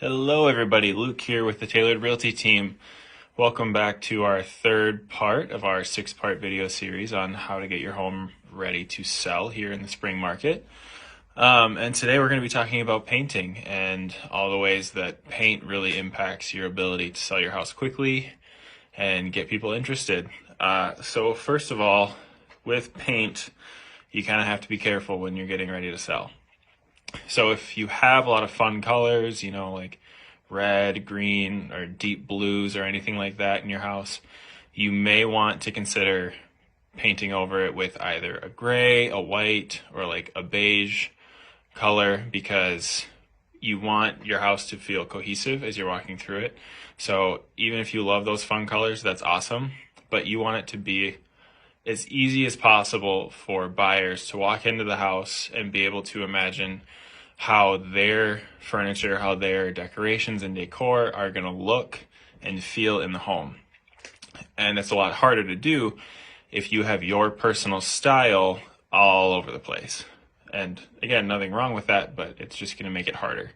Hello everybody, Luke here with the Tailored Realty team. Welcome back to our third part of our 6-part video series on how to get your home ready to sell here in the spring market. And today we're going to be talking about painting and all the ways that paint really impacts your ability to sell your house quickly and get people interested. So first of all, with paint, you kind of have to be careful when you're getting ready to sell. So if you have a lot of fun colors, like red, green, or deep blues or anything like that in your house, you may want to consider painting over it with either a gray, a white, or like a beige color, because you want your house to feel cohesive as you're walking through it. So even if you love those fun colors, that's awesome, but you want it to be as easy as possible for buyers to walk into the house and be able to imagine how their furniture, how their decorations and decor are going to look and feel in the home. And it's a lot harder to do if you have your personal style all over the place. And again, nothing wrong with that, but it's just going to make it harder.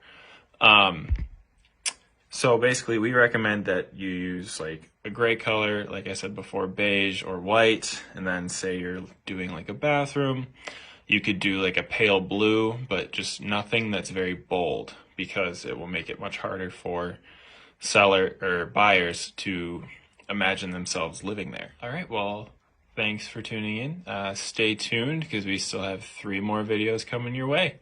So basically, we recommend that you use like a gray color, like I said before, beige or white, and then say you're doing like a bathroom. You could do like a pale blue, but just nothing that's very bold, because it will make it much harder for seller or buyers to imagine themselves living there. All right, well, thanks for tuning in. Stay tuned because we still have 3 more videos coming your way.